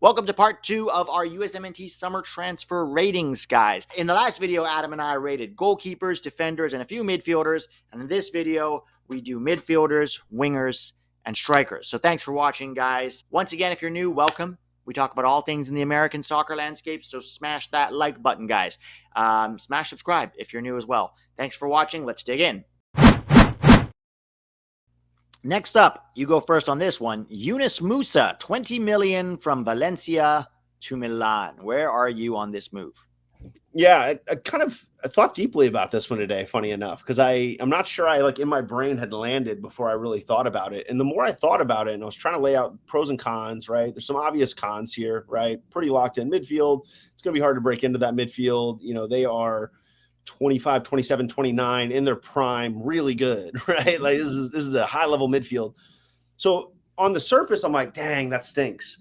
Welcome to part 2 of our USMNT Summer Transfer ratings, guys. In the last video, Adam and I rated goalkeepers, defenders, and a few midfielders. And in this video, we do midfielders, wingers, and strikers. So thanks for watching, guys. Once again, if you're new, welcome. We talk about all things in the American soccer landscape, so smash that like button, guys. Smash subscribe if you're new as well. Thanks for watching. Let's dig in. Next up, you go first on this one. Yunus Musah, 20 million from Valencia to Milan. Where are you on this move? Yeah, I thought deeply about this one today, funny enough, because I'm not sure I in my brain had landed before I really thought about it. And the more I thought about it, and I was trying to lay out pros and cons, right? There's some obvious cons here, right? Pretty locked in midfield. It's going to be hard to break into that midfield. You know, they are 25, 27, 29 in their prime, really good, right? Like this is a high level midfield. So on the surface, I'm like, dang, that stinks.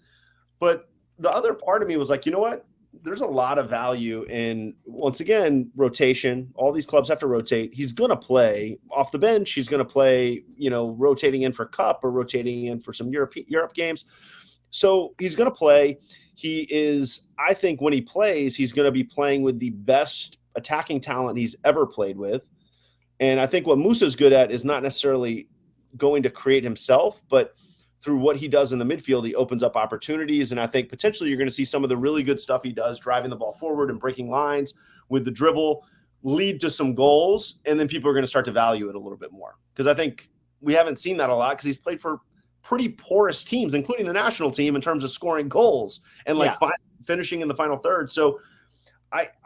But the other part of me was like, you know what? There's a lot of value in, once again, rotation. All these clubs have to rotate. He's going to play off the bench. He's going to play, rotating in for cup or rotating in for some Europe games. So he's going to play. He is, I think when he plays, he's going to be playing with the best attacking talent he's ever played with. And I think what Musah's good at is not necessarily going to create himself, but through what he does in the midfield, he opens up opportunities. And I think potentially you're going to see some of the really good stuff he does, driving the ball forward and breaking lines with the dribble, lead to some goals. And then people are going to start to value it a little bit more. Because I think we haven't seen that a lot because he's played for pretty porous teams, including the national team in terms of scoring goals and finishing in the final third. So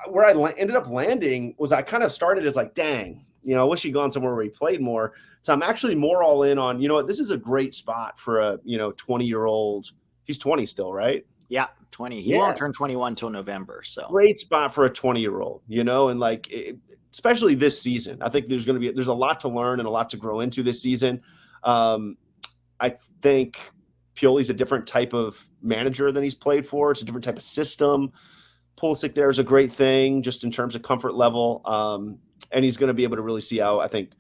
where I ended up landing was I kind of started as like, dang, I wish he'd gone somewhere where he played more. So I'm actually more all in on, this is a great spot for a, 20-year-old. He's 20 still, right? Yeah, 20. He won't turn 21 until November. So great spot for a 20-year-old, and especially this season. I think there's a lot to learn and a lot to grow into this season. I think Pioli's a different type of manager than he's played for. It's a different type of system. Pulisic there is a great thing just in terms of comfort level. And he's going to be able to really see how I think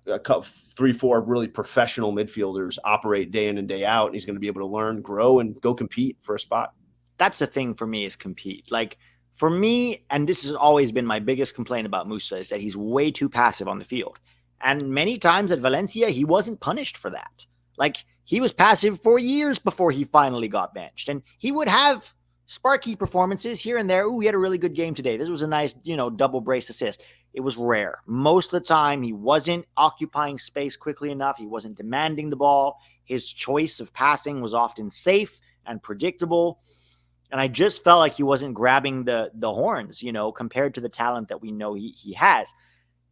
a couple, 3-4 really professional midfielders operate day in and day out. And he's going to be able to learn, grow, and go compete for a spot. That's the thing for me is compete. Like for me, and this has always been my biggest complaint about Musah, is that he's way too passive on the field. And many times at Valencia, he wasn't punished for that. Like he was passive for years before he finally got benched. And he would have sparky performances here and there. Ooh, he had a really good game today. This was a nice, double brace assist. It was rare. Most of the time, he wasn't occupying space quickly enough. He wasn't demanding the ball. His choice of passing was often safe and predictable. And I just felt like he wasn't grabbing the horns, compared to the talent that we know he has.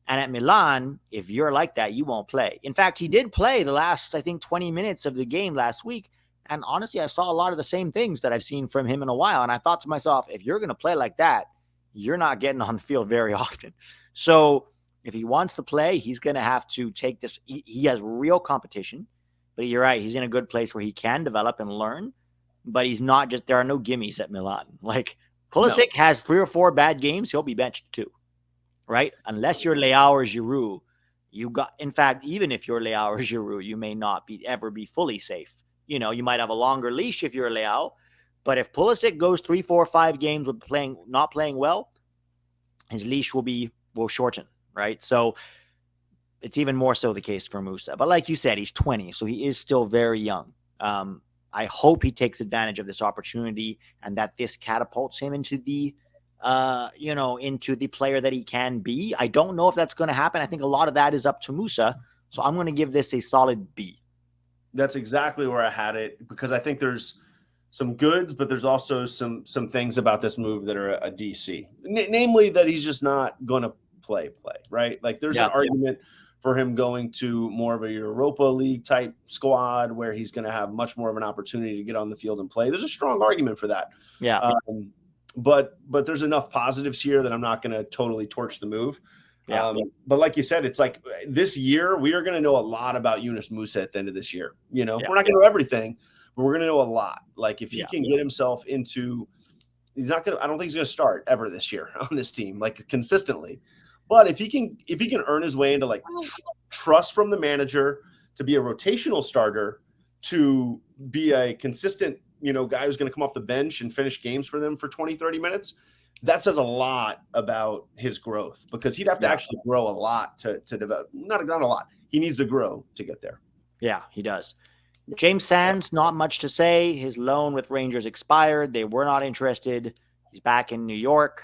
And at Milan, if you're like that, you won't play. In fact, he did play the last, I think, 20 minutes of the game last week. And honestly, I saw a lot of the same things that I've seen from him in a while. And I thought to myself, if you're going to play like that, you're not getting on the field very often. So if he wants to play, he's going to have to take this. He has real competition. But you're right. He's in a good place where he can develop and learn. But he's not just – there are no gimmies at Milan. Like Pulisic has 3 or 4 bad games. He'll be benched too, right? Unless you're Leao or Giroud. In fact, even if you're Leao or Giroud, you may not ever be fully safe. You might have a longer leash if you're Leao, but if Pulisic goes 3, 4, 5 games with not playing well, his leash will shorten, right? So it's even more so the case for Musah. But like you said, he's 20, so he is still very young. I hope he takes advantage of this opportunity and that this catapults him into the, into the player that he can be. I don't know if that's going to happen. I think a lot of that is up to Musah, so I'm going to give this a solid B. That's exactly where I had it because I think there's some goods, but there's also some things about this move that are a DC. Namely that he's just not going to play, right? Like there's an argument for him going to more of a Europa League type squad where he's going to have much more of an opportunity to get on the field and play. There's a strong argument for that. Yeah. But there's enough positives here that I'm not going to totally torch the move. Yeah. But like you said, it's like this year we are going to know a lot about Yunus Musah at the end of this year. We're not going to know everything, but we're going to know a lot. Like if he can get himself into, I don't think he's going to start ever this year on this team, like consistently. But if he can earn his way into like trust from the manager to be a rotational starter, to be a consistent, guy who's going to come off the bench and finish games for them for 20, 30 minutes, that says a lot about his growth, because he'd have to actually grow a lot to develop. Not a lot. He needs to grow to get there. Yeah, he does. James Sands, not much to say. His loan with Rangers expired. They were not interested. He's back in New York.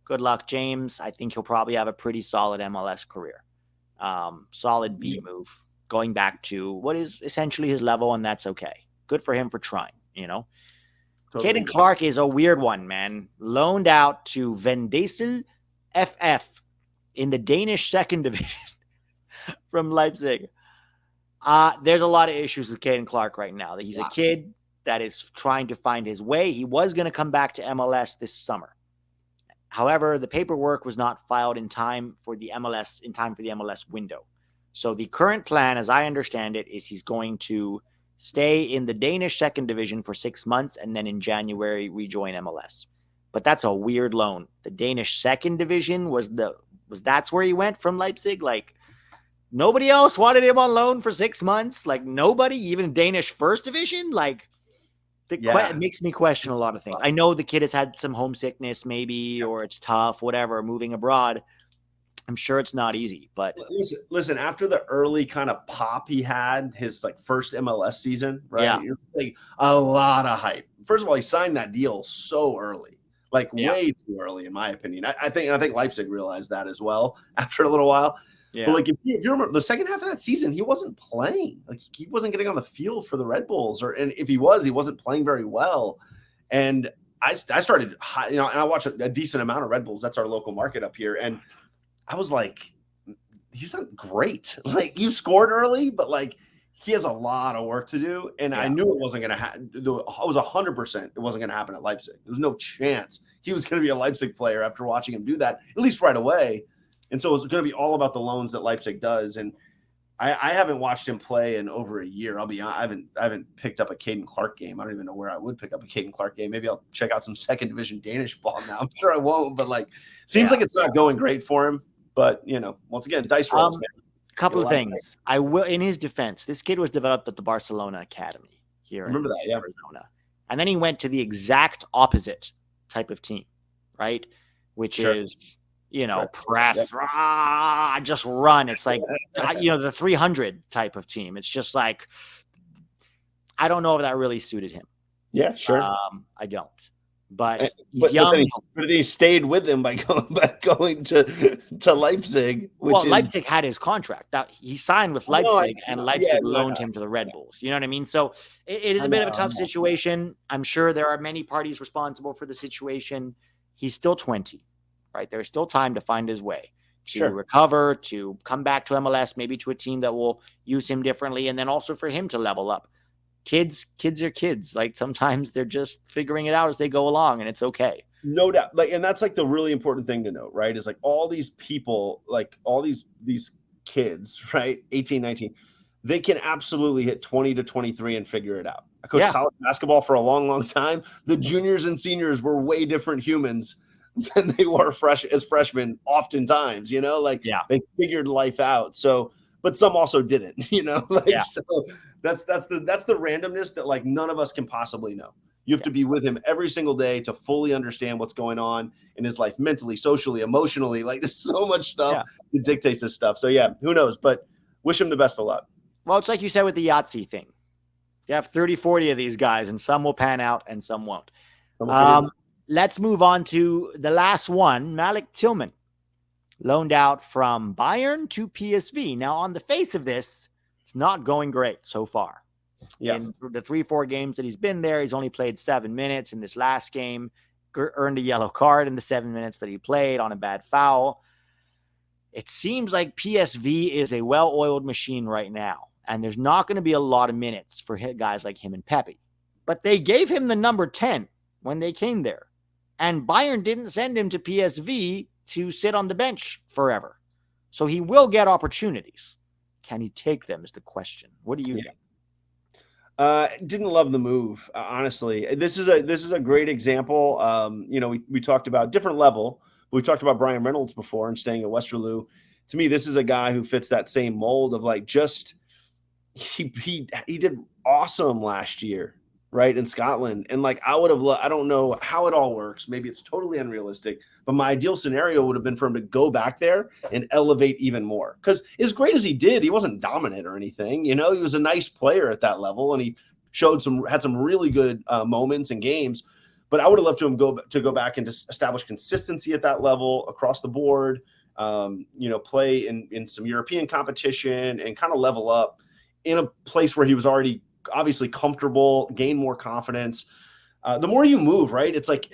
Good luck, James. I think he'll probably have a pretty solid MLS career. Solid B move, going back to what is essentially his level, and that's okay. Good for him for trying, Totally. Caden Clark is a weird one, man. Loaned out to Vendsyssel FF in the Danish second division from Leipzig. There's a lot of issues with Caden Clark right now. He's a kid that is trying to find his way. He was going to come back to MLS this summer. However, the paperwork was not filed in time for the MLS window. So the current plan, as I understand it, is he's going to stay in the Danish second division for 6 months and then in January rejoin MLS. But that's a weird loan. The Danish second division that's where he went from Leipzig. Like, nobody else wanted him on loan for 6 months. Like, nobody, even Danish first division. Like, it makes me question a lot of things. I know the kid has had some homesickness maybe, or it's tough, whatever, moving abroad. I'm sure it's not easy, but listen, after the early kind of pop he had, his first MLS season, right? Yeah. You're like a lot of hype. First of all, he signed that deal so early, way too early, in my opinion. I think Leipzig realized that as well after a little while. Yeah. But if you remember the second half of that season, he wasn't playing. He wasn't getting on the field for the Red Bulls, and if he wasn't playing very well. And I started, and I watch a decent amount of Red Bulls. That's our local market up here, and I was like, he's not great. You scored early, but he has a lot of work to do. And I knew it wasn't going to happen. I was 100% it wasn't going to happen at Leipzig. There was no chance he was going to be a Leipzig player after watching him do that, at least right away. And so it was going to be all about the loans that Leipzig does. And I haven't watched him play in over a year. I'll be honest, I haven't picked up a Caden Clark game. I don't even know where I would pick up a Caden Clark game. Maybe I'll check out some second division Danish ball now. I'm sure I won't, but seems like it's not going great for him. But, once again, dice rolls, man. A couple of things. I will, in his defense, this kid was developed at the Barcelona Academy here in Arizona. And then he went to the exact opposite type of team, right? Which is, press, just run. It's the 300 type of team. It's just I don't know if that really suited him. Yeah, sure. I don't. But he's young. But he stayed with him by going to Leipzig. Leipzig had his contract. He signed with Leipzig, and Leipzig loaned him to the Red Bulls. You know what I mean? So it is a bit of a tough situation. I'm sure there are many parties responsible for the situation. He's still 20, right? There's still time to find his way, to recover, to come back to MLS, maybe to a team that will use him differently, and then also for him to level up. Kids are kids. Sometimes they're just figuring it out as they go along, and it's okay. No doubt. And that's the really important thing to note, right? Is all these people, all these kids, right? 18, 19, they can absolutely hit 20 to 23 and figure it out. I coached college basketball for a long, long time. The juniors and seniors were way different humans than they were as freshmen oftentimes, they figured life out. So, but some also didn't, so that's the randomness that none of us can possibly know. You have to be with him every single day to fully understand what's going on in his life, mentally, socially, emotionally. There's so much stuff that dictates this stuff. So who knows, but wish him the best of luck. Well, it's like you said with the Yahtzee thing. You have 30, 40 of these guys, and some will pan out and some won't. Let's move on to the last one, Malik Tillman. Loaned out from Bayern to PSV. Now, on the face of this, it's not going great so far. Yeah. In the 3-4 games that he's been there, he's only played 7 minutes. In this last game, earned a yellow card in the 7 minutes that he played on a bad foul. It seems like PSV is a well-oiled machine right now, and there's not going to be a lot of minutes for guys like him and Pepi. But they gave him the number 10 when they came there, and Bayern didn't send him to PSV to sit on the bench forever. So he will get opportunities. Can he take them is the question. What do you think? Didn't love the move, honestly. This is a great example. We talked about different level. We talked about Brian Reynolds before and staying at Westerlo. To me, this is a guy who fits that same mold of he did awesome last year, right, in Scotland. And like I would have I don't know how it all works. Maybe it's totally unrealistic, but my ideal scenario would have been for him to go back there and elevate even more. Because as great as he did, he wasn't dominant or anything. You know, he was a nice player at that level, and he had some really good moments and games. But I would have loved to go back and just establish consistency at that level across the board. You know, play in some European competition and kind of level up in a place where he was already obviously comfortable, gain more confidence. The more you move, right? It's like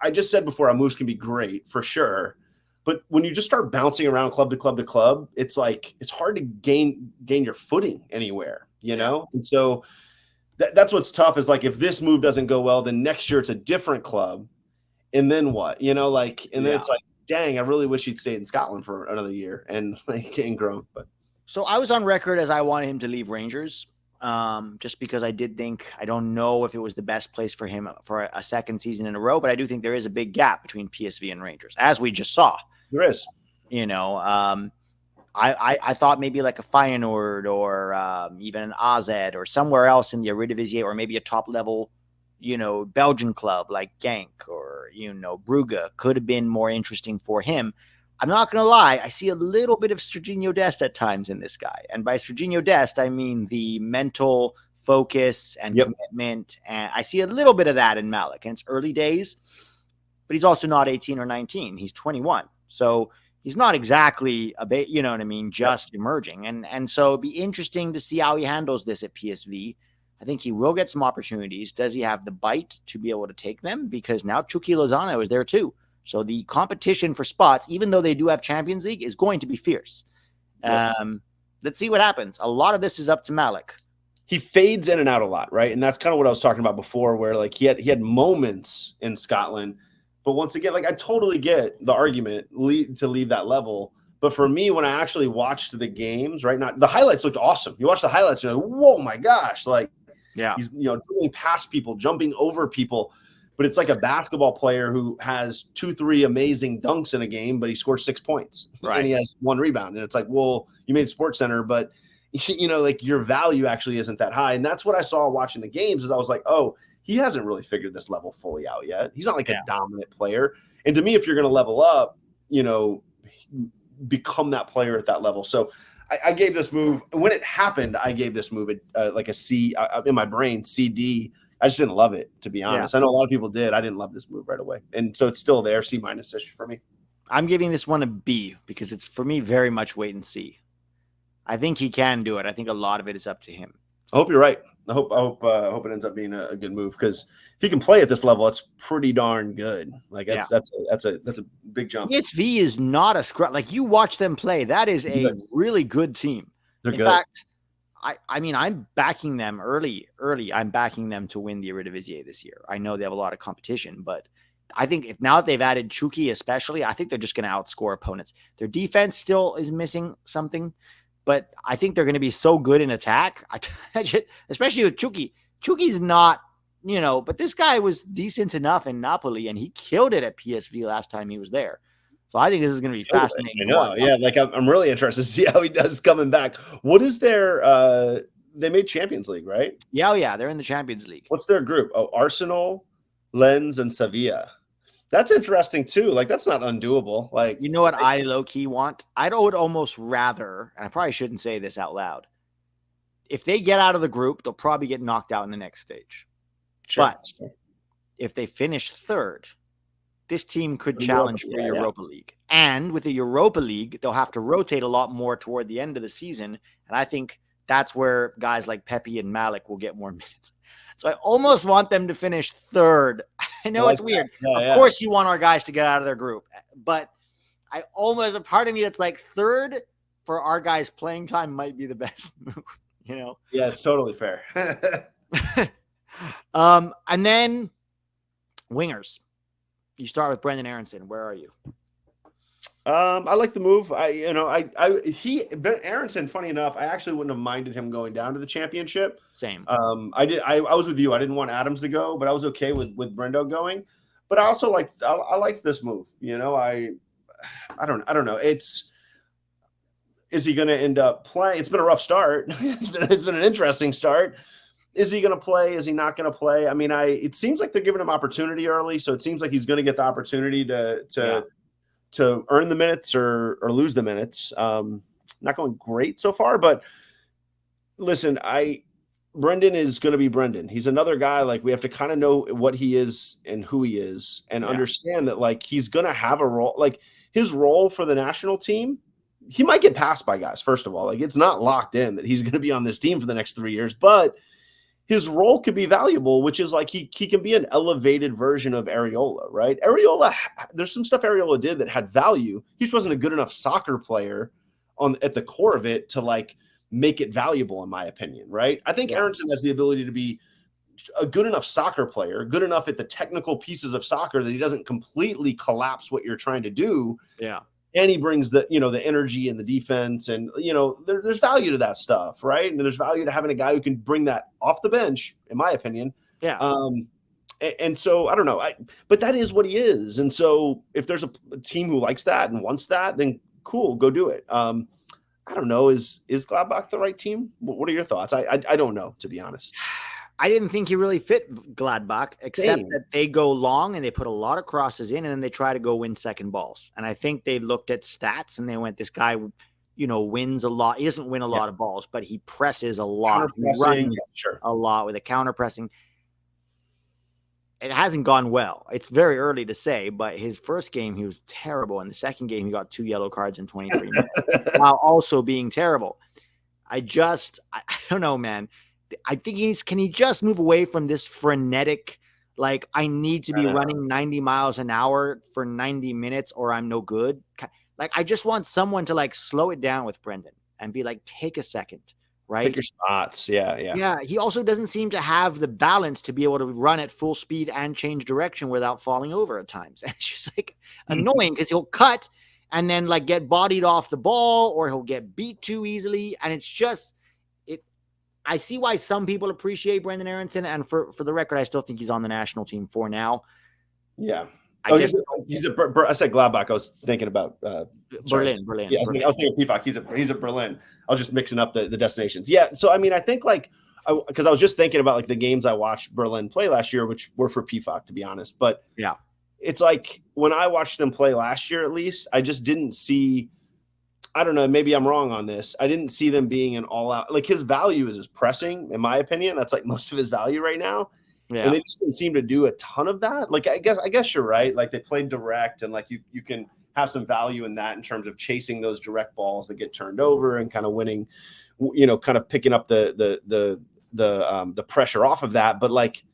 I just said before, our moves can be great for sure. But when you just start bouncing around club to club to club, it's like it's hard to gain your footing anywhere, you know? And so that's what's tough is like if this move doesn't go well, then next year it's a different club. And then what? You know, like, and then it's like, dang, I really wish he'd stayed in Scotland for another year and like and grown. But so I was on record as I wanted him to leave Rangers, just because I did think, I don't know if it was the best place for him for a second season in a row, but I do think there is a big gap between PSV and Rangers, as we just saw. There is. You know, I thought maybe like a Feyenoord or even an AZ or somewhere else in the Eredivisie, or maybe a top level, you know, Belgian club like Genk or, you know, Brugge could have been more interesting for him. I'm not going to lie. I see a little bit of Serginho Dest at times in this guy. And by Serginho Dest, I mean the mental focus and commitment. And I see a little bit of that in Malik. And it's early days, but he's also not 18 or 19. He's 21. So he's not exactly you know what I mean, just emerging. And so it'd be interesting to see how he handles this at PSV. I think he will get some opportunities. Does he have the bite to be able to take them? Because now Chucky Lozano is there too. So the competition for spots, even though they do have Champions League, is going to be fierce. Let's see what happens. A lot of this is up to Malik. He fades in and out a lot, right? And that's kind of what I was talking about before, where like he had moments in Scotland. But once again, like I totally get the argument to leave that level. But for me, when I actually watched the games, right now, the highlights looked awesome. You watch the highlights, you're like, whoa, my gosh. Like, he's, you know, dribbling past people, jumping over people. But it's like a basketball player who has 2-3 amazing dunks in a game, but he scores 6 points. Right. And he has 1 rebound. And it's like, well, you made SportsCenter, but, you know, like your value actually isn't that high. And that's what I saw watching the games is I was like, oh, he hasn't really figured this level fully out yet. He's not like a dominant player. And to me, if you're going to level up, you know, become that player at that level. So I gave this move, when it happened, I gave this move like a C in my brain, CD. I just didn't love it, to be honest. I know a lot of people did. I didn't love this move right away. And so it's still there, C-ish for me. I'm giving this one a B because it's, for me, very much wait and see. I think he can do it. I think a lot of it is up to him. I hope you're right. I hope it ends up being a good move because if he can play at this level, it's pretty darn good. Like that's a big jump. PSV is not a scrub. Like you watch them play, that is a really good team. They're in good. fact, I mean, I'm backing them early. I'm backing them to win the Eredivisie this year. I know they have a lot of competition, but I think if now that they've added Chucky, especially, I think they're just going to outscore opponents. Their defense still is missing something, but I think they're going to be so good in attack, especially with Chucky. Chucky's not, you know, but this guy was decent enough in Napoli, and he killed it at PSV last time he was there. So I think this is going to be fascinating. I know, yeah. Like I'm really interested to see how he does coming back. What is their? They made Champions League, right? Yeah, they're in the Champions League. What's their group? Oh, Arsenal, Lens, and Sevilla. That's interesting too. Like that's not undoable. Like you know what I low key want? I would almost rather, and I probably shouldn't say this out loud. If they get out of the group, they'll probably get knocked out in the next stage. Sure. But if they finish third, this team could challenge for Europa League. And with the Europa League, they'll have to rotate a lot more toward the end of the season. And I think that's where guys like Pepi and Malik will get more minutes. So I almost want them to finish third. I know it's weird. Of course you want our guys to get out of their group. But I almost, a part of me that's like third for our guys' playing time might be the best move, you know? Yeah, it's totally fair. And then wingers. You start with Brenden Aaronson. Where are you? I like the move. Aaronson, funny enough, I actually wouldn't have minded him going down to the championship. Same. I was with you. I didn't want Adams to go, but I was okay with Brendo going. But I also I liked this move. You know, I don't know. Is he going to end up playing? It's been a rough start. It's been an interesting start. Is he going to play? Is he not going to play? I mean, it seems like they're giving him opportunity early, so it seems like he's going to get the opportunity to earn the minutes or lose the minutes. Not going great so far, but listen, Brenden is going to be Brenden. He's another guy, like, we have to kind of know what he is and who he is and understand that, like, he's going to have a role. Like, his role for the national team, he might get passed by guys, first of all. Like, it's not locked in that he's going to be on this team for the next 3 years, but his role could be valuable, which is like he can be an elevated version of Areola, right? Areola, there's some stuff Areola did that had value. He just wasn't a good enough soccer player at the core of it to, like, make it valuable, in my opinion, right? I think Aaronson has the ability to be a good enough soccer player, good enough at the technical pieces of soccer that he doesn't completely collapse what you're trying to do. Yeah. And he brings the energy and the defense, and, there's value to that stuff, right? And there's value to having a guy who can bring that off the bench, in my opinion. Yeah. And so I don't know, but that is what he is. And so if there's a team who likes that and wants that, then cool, go do it. I don't know. Is Gladbach the right team? What are your thoughts? I don't know, to be honest. I didn't think he really fit Gladbach, except that they go long and they put a lot of crosses in, and then they try to go win second balls. And I think they looked at stats and they went, this guy, wins a lot. He doesn't win a lot of balls, but he presses a lot. He runs a lot with a counter pressing. It hasn't gone well. It's very early to say, but his first game, he was terrible. In the second game, he got 2 yellow cards in 23 minutes, while also being terrible. I don't know, man. I think can he just move away from this frenetic, like, I need to be running 90 miles an hour for 90 minutes or I'm no good. Like, I just want someone to, like, slow it down with Brenden and be like, take a second. Right? Pick your spots. Yeah. Yeah. He also doesn't seem to have the balance to be able to run at full speed and change direction without falling over at times. And it's just, like, annoying because he'll cut and then, like, get bodied off the ball, or he'll get beat too easily. And it's just, I see why some people appreciate Brenden Aaronson. And for the record, I still think he's on the national team for now. Yeah. I said Gladbach. I was thinking about Berlin. Yeah, I was thinking Pifak. He's a Berlin. I was just mixing up the destinations. Yeah. So, I mean, I think, like, because I was just thinking about, like, the games I watched Berlin play last year, which were for Pifak, to be honest. But yeah, it's like when I watched them play last year, at least, I just didn't see. I don't know. Maybe I'm wrong on this. I didn't see them being an all-out. Like, his value is his pressing, in my opinion. That's, like, most of his value right now. Yeah. And they just didn't seem to do a ton of that. Like, I guess you're right. Like, they played direct, and, like, you can have some value in that in terms of chasing those direct balls that get turned over and kind of winning, kind of picking up the pressure off of that. But, like,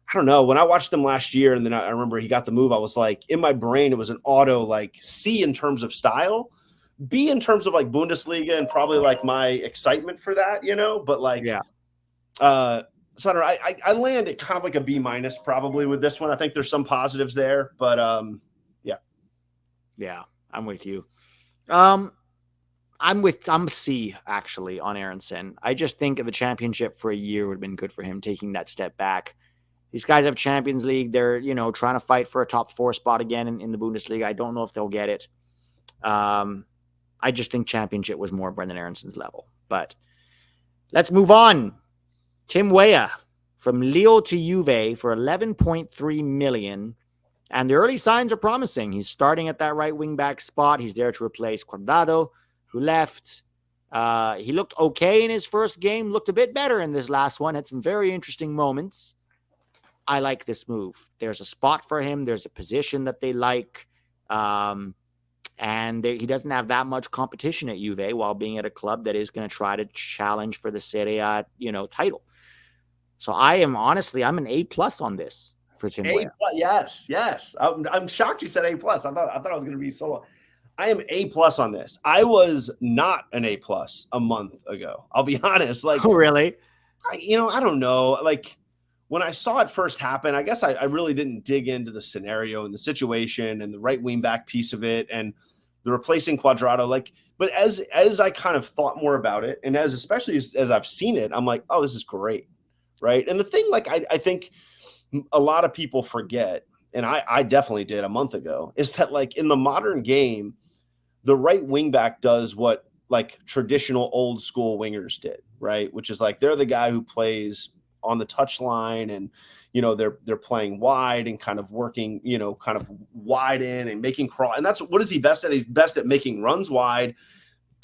I don't know. When I watched them last year, and then I remember he got the move, I was like, in my brain, it was an auto, like, C in terms of style, B in terms of, like, Bundesliga, and probably, like, my excitement for that, but, like, so I don't know. I land at kind of like a B- probably with this one. I think there's some positives there, but yeah, I'm with you. I'm C actually on Aaronson. I just think the championship for a year would have been good for him, taking that step back. These guys have Champions League. They're, trying to fight for a top 4 spot again in the Bundesliga. I don't know if they'll get it. I just think championship was more Brenden Aaronson's level. But let's move on. Tim Weah from Lille to Juve for 11.3 million. And the early signs are promising. He's starting at that right wing back spot. He's there to replace Guardado, who left. He looked okay in his first game, looked a bit better in this last one, had some very interesting moments. I like this move. There's a spot for him. There's a position that they like. And he doesn't have that much competition at Juve while being at a club that is going to try to challenge for the Serie A, title. So I'm an A+ on this for Tim Weah. Yes. I'm shocked you said A+. I thought I was going to be solo. I am A+ on this. I was not an A+ a month ago. I'll be honest. Like, oh, really? I don't know. Like, when I saw it first happen, I guess I really didn't dig into the scenario and the situation and the right wing back piece of it and the replacing Cuadrado. Like, but as I kind of thought more about it, and especially as I've seen it, I'm like, oh, this is great, right? And the thing, like, I think a lot of people forget, and I definitely did a month ago, is that, like, in the modern game, the right wing back does what, like, traditional old school wingers did, right? Which is, like, they're the guy who plays on the touchline, and they're playing wide and kind of working, kind of wide in and making cross. And that's what is he best at? He's best at making runs wide,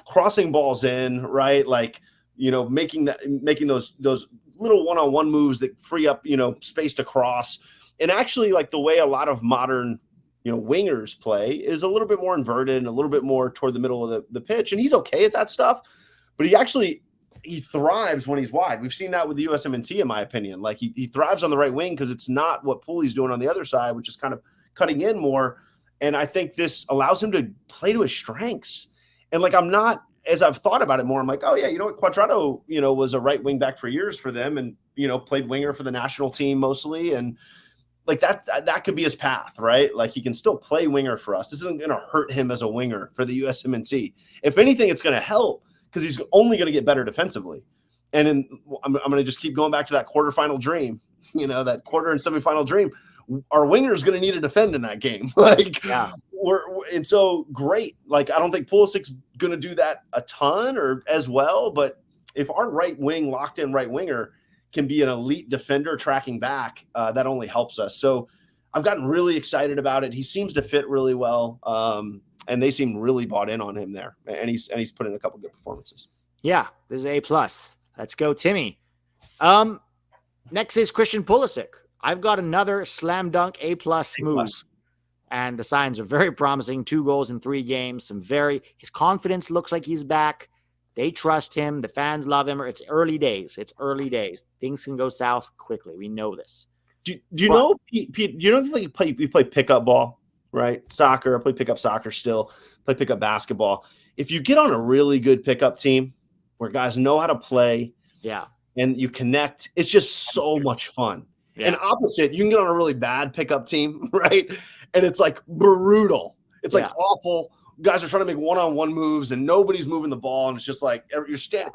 crossing balls in, right? Like, making those little one-on-one moves that free up, space to cross. And actually, like, the way a lot of modern, wingers play is a little bit more inverted and a little bit more toward the middle of the pitch. And he's okay at that stuff, but he thrives when he's wide. We've seen that with the USMNT, in my opinion. Like, he thrives on the right wing because it's not what Puli's doing on the other side, which is kind of cutting in more. And I think this allows him to play to his strengths. And, like, as I've thought about it more, I'm like, oh yeah, Cuadrado, was a right wing back for years for them, and played winger for the national team mostly, and like that could be his path, right? Like, he can still play winger for us. This isn't going to hurt him as a winger for the USMNT. If anything, it's going to help because he's only going to get better defensively. And I'm going to just keep going back to that quarterfinal dream, that quarter and semifinal dream. Our winger is going to need to defend in that game. Like, yeah. And so great. Like, I don't think Pulisic's going to do that a ton or as well, but if our right wing, locked in right winger, can be an elite defender tracking back, that only helps us. So I've gotten really excited about it. He seems to fit really well, and they seem really bought in on him there. And he's put in a couple good performances. Yeah, this is A+. Let's go, Timmy. Next is Christian Pulisic. I've got another slam dunk A+ move. And the signs are very promising. 2 goals in 3 games. His confidence looks like he's back. They trust him. The fans love him. It's early days. Things can go south quickly. We know this. Do you know, Pete, do you know if you play pickup ball, right? Soccer. I play pickup soccer still. Play pickup basketball. If you get on a really good pickup team where guys know how to play, yeah, and you connect, it's just so much fun. Yeah. And opposite, you can get on a really bad pickup team, right? And it's like brutal. It's like awful. Guys are trying to make one-on-one moves and nobody's moving the ball. And it's just like you're standing.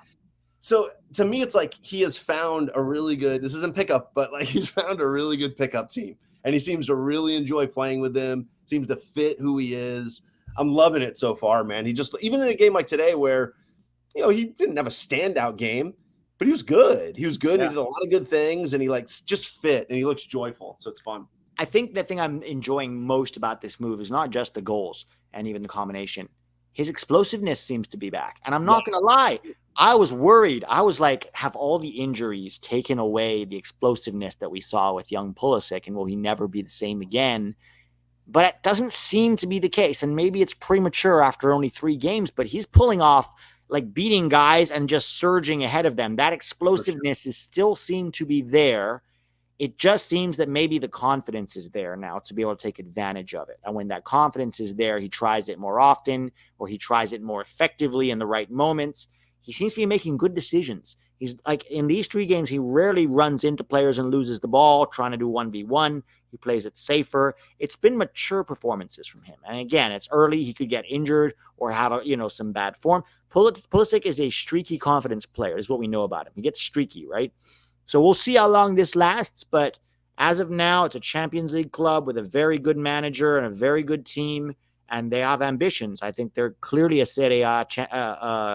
So to me, it's like he has found a really good, this isn't pickup, but like he's found a really good pickup team. And he seems to really enjoy playing with them, seems to fit who he is. I'm loving it so far, man. He just, even in a game like today where, he didn't have a standout game, but he was good. He was good. Yeah. He did a lot of good things and he just fit and he looks joyful. So it's fun. I think the thing I'm enjoying most about this move is not just the goals and even the combination. His explosiveness seems to be back. And I'm not going to lie. I was worried. I was like, have all the injuries taken away the explosiveness that we saw with young Pulisic, and will he never be the same again? But it doesn't seem to be the case. And maybe it's premature after only 3 games, but he's pulling off like beating guys and just surging ahead of them. That explosiveness is still seem to be there. It just seems that maybe the confidence is there now to be able to take advantage of it. And when that confidence is there, he tries it more often, or he tries it more effectively in the right moments. He seems to be making good decisions. He's like, in these 3 games, he rarely runs into players and loses the ball trying to do 1v1. He plays it safer. It's been mature performances from him. And again, it's early. He could get injured or have some bad form. Pulisic is a streaky confidence player, is what we know about him. He gets streaky, right? So we'll see how long this lasts, but as of now, it's a Champions League club with a very good manager and a very good team, and they have ambitions. I think they're clearly a Serie A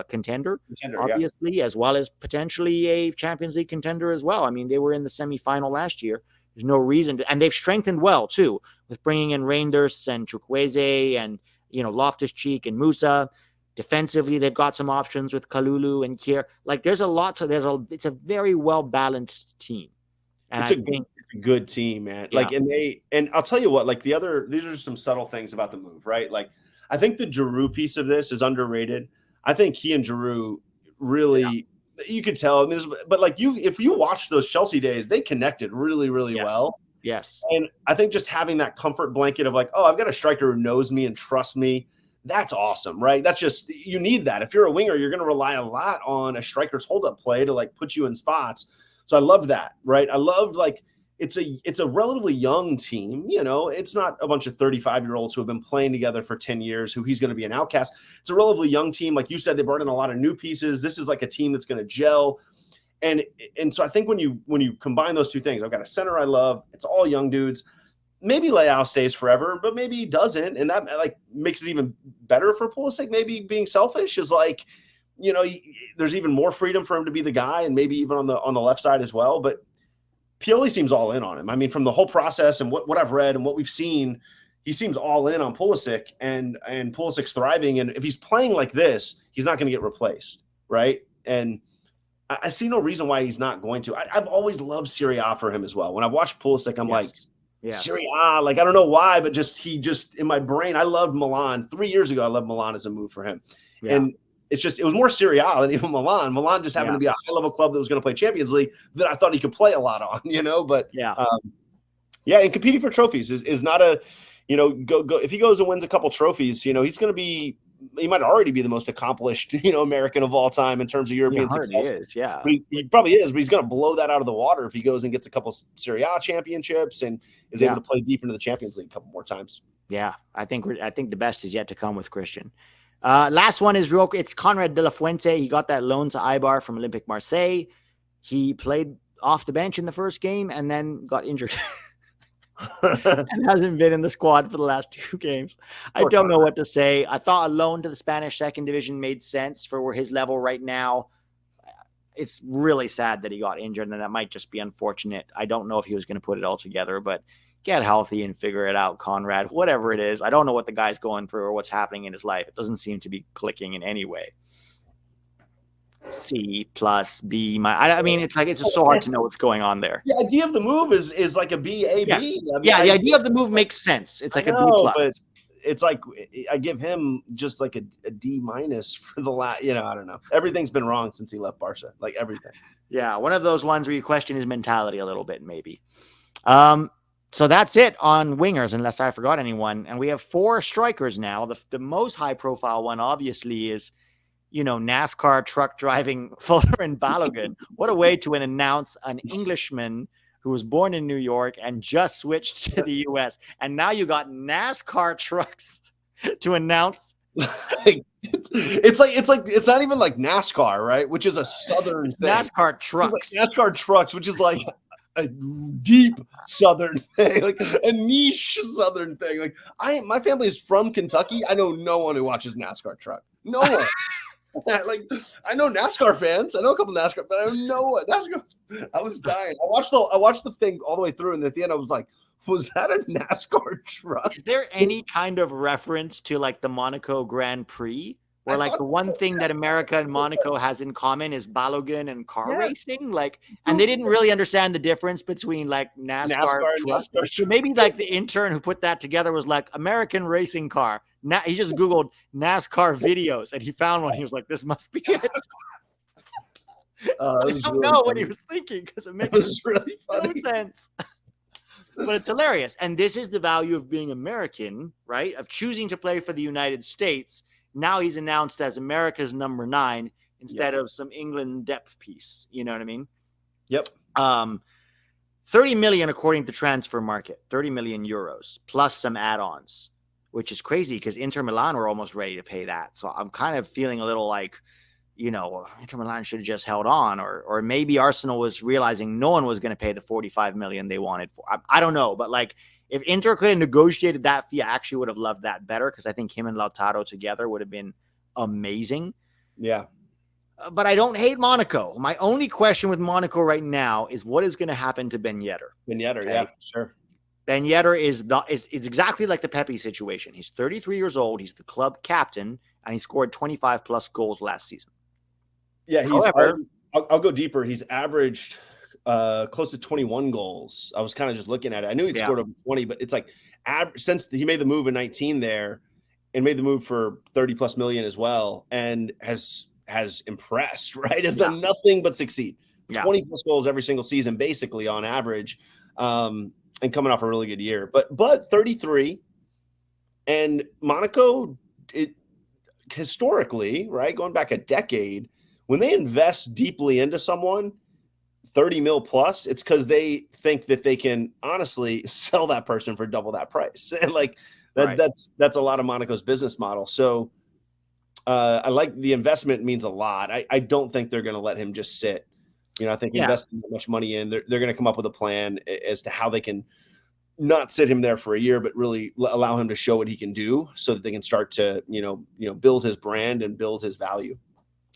contender, obviously, as well as potentially a Champions League contender as well. I mean, they were in the semifinal last year. There's no reason to, and they've strengthened well, too, with bringing in Reinders and Chukwueze and, Loftus-Cheek and Musah. Defensively, they've got some options with Kalulu and Kier. Like, it's a very well-balanced team. And I think it's a good team, man. Yeah. Like, and I'll tell you what, like these are just some subtle things about the move, right? Like, I think the Giroud piece of this is underrated. I think he and Giroud really, you could tell, but like if you watch those Chelsea days, they connected really, really well. Yes. And I think just having that comfort blanket of like, oh, I've got a striker who knows me and trusts me. That's awesome, right? That's just, you need that. If you're a winger, you're going to rely a lot on a striker's hold-up play to like put you in spots. So I love that, right? I loved like it's a relatively young team. It's not a bunch of 35-year-olds who have been playing together for 10 years who he's going to be an outcast. It's a relatively young team. Like you said, they brought in a lot of new pieces. This is like a team that's going to gel. And so I think when you combine those two things, I've got a center I love. It's all young dudes. Maybe Leao stays forever, but maybe he doesn't. And that like makes it even better for Pulisic. Maybe being selfish is like, there's even more freedom for him to be the guy, and maybe even on the left side as well. But Pioli seems all in on him. I mean, from the whole process and what I've read and what we've seen, he seems all in on Pulisic, and Pulisic's thriving. And if he's playing like this, he's not going to get replaced, right? And I see no reason why he's not going to. I've always loved Serie A for him as well. When I watched Pulisic, I'm like, Serie A, like, I don't know why, but he just in my brain, I loved Milan. 3 years ago, I loved Milan as a move for him. Yeah. And it was more Serie A than even Milan. Milan just happened to be a high-level club that was going to play Champions League that I thought he could play a lot on, but and competing for trophies is not a, go if he goes and wins a couple trophies, he's going to be, he might already be the most accomplished, American of all time in terms of European success. He probably is, but he's going to blow that out of the water if he goes and gets a couple Serie A championships and is able to play deep into the Champions League a couple more times. Yeah, I think the best is yet to come with Christian. Last one is it's Conrad de la Fuente. He got that loan to Eibar from Olympique Marseille. He played off the bench in the first game and then got injured. And hasn't been in the squad for the last 2 games. I don't know what to say. I thought a loan to the Spanish second division made sense for his level right now. It's really sad that he got injured, and that might just be unfortunate. I don't know if he was going to put it all together, but get healthy and figure it out, Conrad. Whatever it is, I don't know what the guy's going through or what's happening in his life. It doesn't seem to be clicking in any way. C plus B. I mean, it's just so hard to know what's going on there. The idea of the move is like a B, A, yes. B. I mean, the idea of the move makes sense. It's like a B plus. But it's like I give him just like a D minus for the last. I don't know. Everything's been wrong since he left Barca. Like everything. Yeah, one of those ones where you question his mentality a little bit, maybe. So that's it on wingers, unless I forgot anyone. And we have 4 strikers now. The most high-profile one, obviously, is NASCAR truck driving Folarin Balogun. What a way to announce an Englishman who was born in New York and just switched to the U.S. And now you got NASCAR trucks to announce. It's not even like NASCAR, right? Which is a Southern thing. NASCAR trucks. NASCAR trucks, which is like a deep Southern thing, like a niche Southern thing. Like my family is from Kentucky. I know no one who watches NASCAR truck. No one. Like I know NASCAR fans. I know a couple NASCAR, but I don't know what NASCAR. I was dying. I watched the thing all the way through, and at the end, I was like, "Was that a NASCAR truck?" Is there any kind of reference to like the Monaco Grand Prix, where like the one thing that America and Monaco has in common is Balogun and car racing? Like, and they didn't really understand the difference between like NASCAR trucks. So maybe like the intern who put that together was like American racing car. He just Googled NASCAR videos and he found one. He was like, this must be it. I don't know what he was thinking because it makes really no sense. But it's hilarious. And this is the value of being American, right? Of choosing to play for the United States. Now he's announced as America's number 9 instead of some England depth piece. You know what I mean? Yep. 30 million according to Transfer Market, 30 million euros plus some add-ons, which is crazy because Inter Milan were almost ready to pay that. So I'm kind of feeling a little like, Inter Milan should have just held on, or maybe Arsenal was realizing no one was going to pay the 45 million they wanted for. I don't know, but like if Inter could have negotiated that fee, I actually would have loved that better because I think him and Lautaro together would have been amazing. Yeah. But I don't hate Monaco. My only question with Monaco right now is what is going to happen to Ben Yedder. Ben Yedder, yeah, sure. Ben Yedder is exactly like the Pepi situation. He's 33 years old. He's the club captain, and he scored 25 plus goals last season. Yeah, I'll go deeper. He's averaged close to 21 goals. I was kind of just looking at it. I knew he'd scored over 20, but it's like since he made the move in 19 there and made the move for 30 plus million as well, and has impressed, right? Has done nothing but succeed. 20 plus goals every single season, basically on average, and coming off a really good year. But 33, and Monaco, historically, right, going back a decade, when they invest deeply into someone, 30 mil plus, it's because they think that they can honestly sell that person for double that price. And like that's a lot of Monaco's business model. So I like the investment means a lot. I don't think they're going to let him just sit. I think investing that much money in, they're going to come up with a plan as to how they can not sit him there for a year, but really allow him to show what he can do so that they can start to, build his brand and build his value.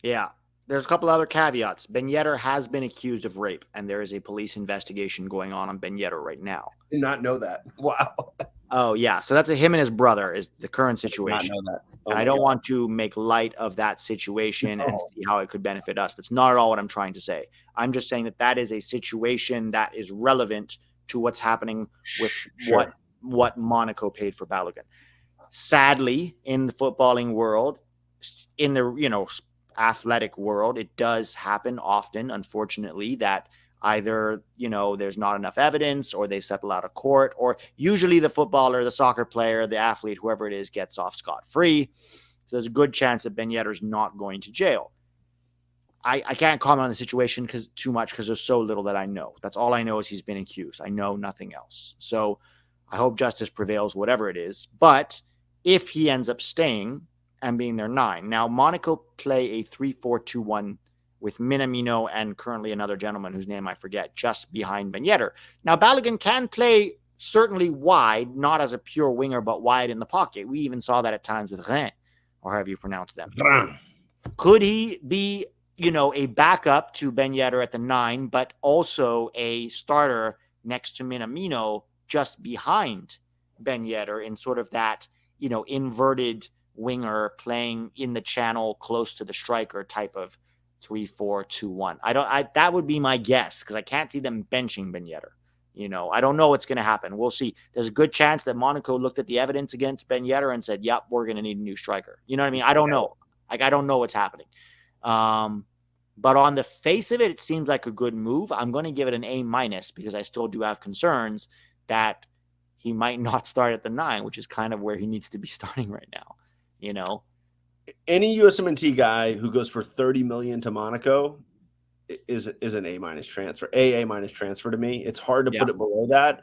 Yeah. there's a couple other caveats. Ben Yedder has been accused of rape, and there is a police investigation going on Ben Yedder right now. Did not know that. Wow. Oh, yeah. So that's him and his brother is the current Did not situation. know that. Oh And I don't want to make light of that situation and see how it could benefit us. That's not at all what I'm trying to say. I'm just saying that is a situation that is relevant to what's happening with what Monaco paid for Balogun. Sadly, in the footballing world, in the athletic world, it does happen often, unfortunately, that either there's not enough evidence, or they settle out of court, or usually the footballer, the soccer player, the athlete, whoever it is, gets off scot-free. So there's a good chance that Ben Yedder's not going to jail. I can't comment on the situation too much because there's so little that I know. That's all I know is he's been accused. I know nothing else. So I hope justice prevails, whatever it is. But if he ends up staying and being their 9, now Monaco play a 3-4-2-1 with Minamino and currently another gentleman whose name I forget, just behind Ben Yedder. Now Balogun can play certainly wide, not as a pure winger, but wide in the pocket. We even saw that at times with Rennes, or however you pronounce them. Could he be a backup to Ben Yedder at the 9, but also a starter next to Minamino just behind Ben Yedder in sort of that, inverted winger playing in the channel close to the striker type of 3-4-2-1. That would be my guess, because I can't see them benching Ben Yedder. I don't know what's going to happen. We'll see. There's a good chance that Monaco looked at the evidence against Ben Yedder and said, yep, we're going to need a new striker. You know what I mean? I don't know. I don't know what's happening. But on the face of it, it seems like a good move. I'm going to give it an A- because I still do have concerns that he might not start at the 9, which is kind of where he needs to be starting right now. Any USMNT guy who goes for 30 million to Monaco is an A- transfer. A- transfer to me. It's hard to put it below that.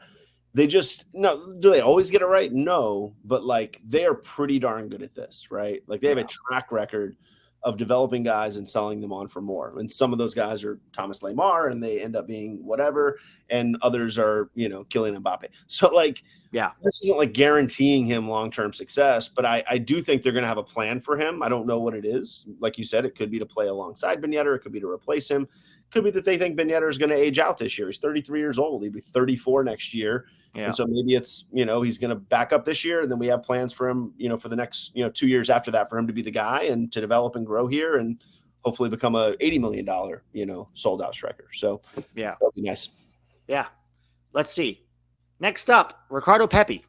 They just do they always get it right? No, but they are pretty darn good at this, right? They have a track record of developing guys and selling them on for more. And some of those guys are Thomas Lemar, and they end up being whatever, and others are, Kylian Mbappe. So this isn't guaranteeing him long-term success, but I do think they're going to have a plan for him. I don't know what it is. Like you said, it could be to play alongside Ben Yedder. It could be to replace him. It could be that they think Ben Yedder is going to age out this year. He's 33 years old. He'll be 34 next year. Yeah. And so maybe it's, he's going to back up this year, and then we have plans for him, for the next, 2 years after that for him to be the guy and to develop and grow here and hopefully become a $80 million, sold out striker. So that'll be nice. Yeah. Let's see. Next up, Ricardo Pepi.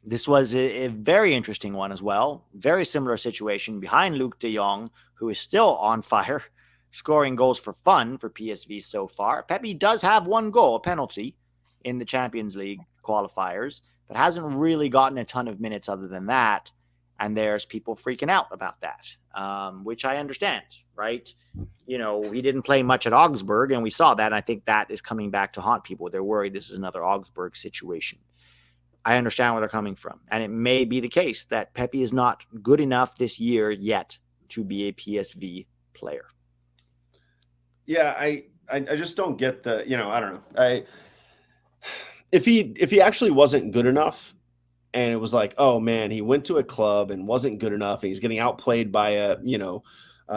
This was a very interesting one as well. Very similar situation behind Luc de Jong, who is still on fire, scoring goals for fun for PSV so far. Pepi does have 1 goal, a penalty, in the Champions League qualifiers, but hasn't really gotten a ton of minutes other than that. And there's people freaking out about that, which I understand, right? He didn't play much at Augsburg, and we saw that. And I think that is coming back to haunt people. They're worried this is another Augsburg situation. I understand where they're coming from. And it may be the case that Pepi is not good enough this year yet to be a PSV player. Yeah, I just don't get the, I don't know. If he actually wasn't good enough, and it was oh man, he went to a club and wasn't good enough, and he's getting outplayed by a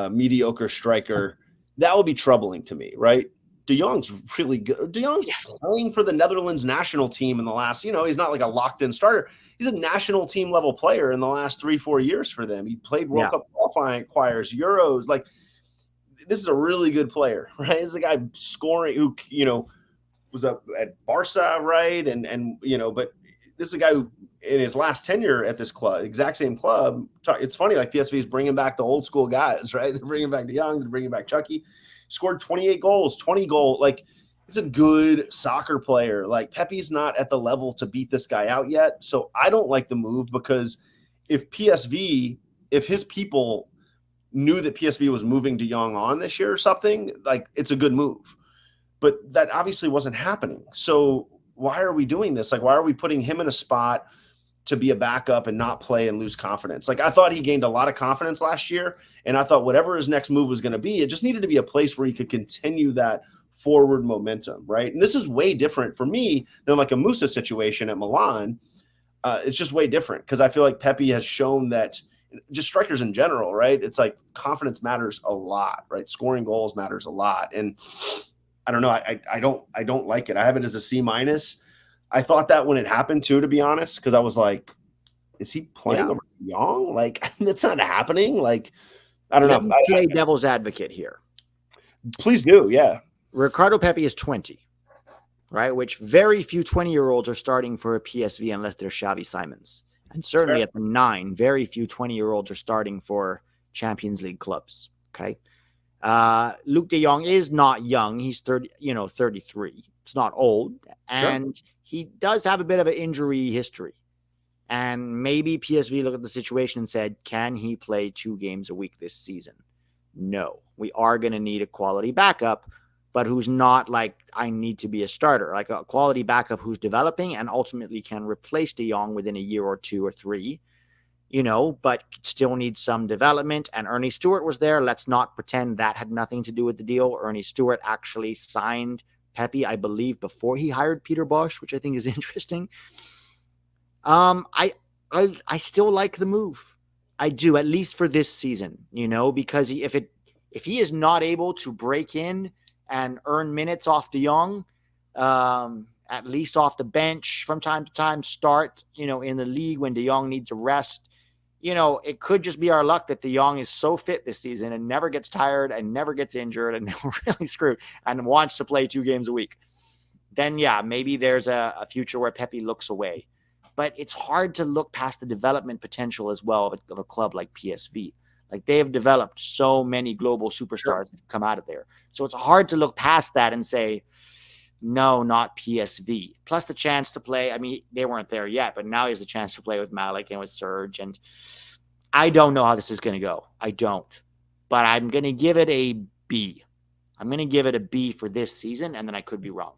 mediocre striker, that would be troubling to me, right? De Jong's really good. De Jong's playing for the Netherlands national team in the last, he's not a locked-in starter. He's a national team level player in the last 3-4 years for them. He played World Cup qualifying, qualifiers, Euros. This is a really good player, right? This is a guy scoring who, was up at Barca, right? And but this is a guy who in his last tenure at this club, exact same club, it's funny, PSV is bringing back the old school guys, right? They're bringing back De Jong, they're bringing back Chucky, scored 28 goals, 20 goals. It's a good soccer player. Pepi's not at the level to beat this guy out yet. So I don't like the move, because if his people knew that PSV was moving De Jong on this year or something, it's a good move. But that obviously wasn't happening. So why are we doing this? Why are we putting him in a spot to be a backup and not play and lose confidence? I thought he gained a lot of confidence last year, and I thought whatever his next move was going to be, it just needed to be a place where he could continue that forward momentum, right? And this is way different for me than a Musah situation at Milan. It's just way different, because I feel Pepi has shown that just strikers in general, right? It's like confidence matters a lot, right? Scoring goals matters a lot. And I don't know. I don't like it. I have it as a C-. I thought that when it happened too, to be honest, because I was like, is he playing over Young? Like, it's not happening. Like, I don't know. Let me play devil's advocate here. Please do. Yeah. Ricardo Pepi is 20, right? Which very few 20-year-olds are starting for a PSV unless they're Xavi Simons. And certainly at the 9, very few 20-year-olds are starting for Champions League clubs. Okay. Luuk de Jong is not young. He's 33. It's not old. And he does have a bit of an injury history. And maybe PSV looked at the situation and said, can he play 2 games a week this season? No. We are going to need a quality backup, but who's not like, I need to be a starter. Like a quality backup who's developing and ultimately can replace de Jong within a year or 2 or 3, but still needs some development. And Ernie Stewart was there. Let's not pretend that had nothing to do with the deal. Ernie Stewart actually signed Pepi, I believe, before he hired Peter Bosz, which I think is interesting. I still like the move. I do, at least for this season, because if he is not able to break in and earn minutes off de Jong, at least off the bench from time to time, start, in the league when de Jong needs a rest, it could just be our luck that de Jong is so fit this season and never gets tired and never gets injured and really screwed and wants to play 2 games a week. Then, yeah, maybe there's a future where Pepi looks away. But it's hard to look past the development potential as well of a club like PSV. Like they have developed so many global superstars that come out of there. So it's hard to look past that and say, no, not PSV. Plus the chance to play. I mean, they weren't there yet, but now he has the chance to play with Malik and with Serge. And I don't know how this is going to go. I don't. But I'm going to give it a B. I'm going to give it a B for this season, and then I could be wrong.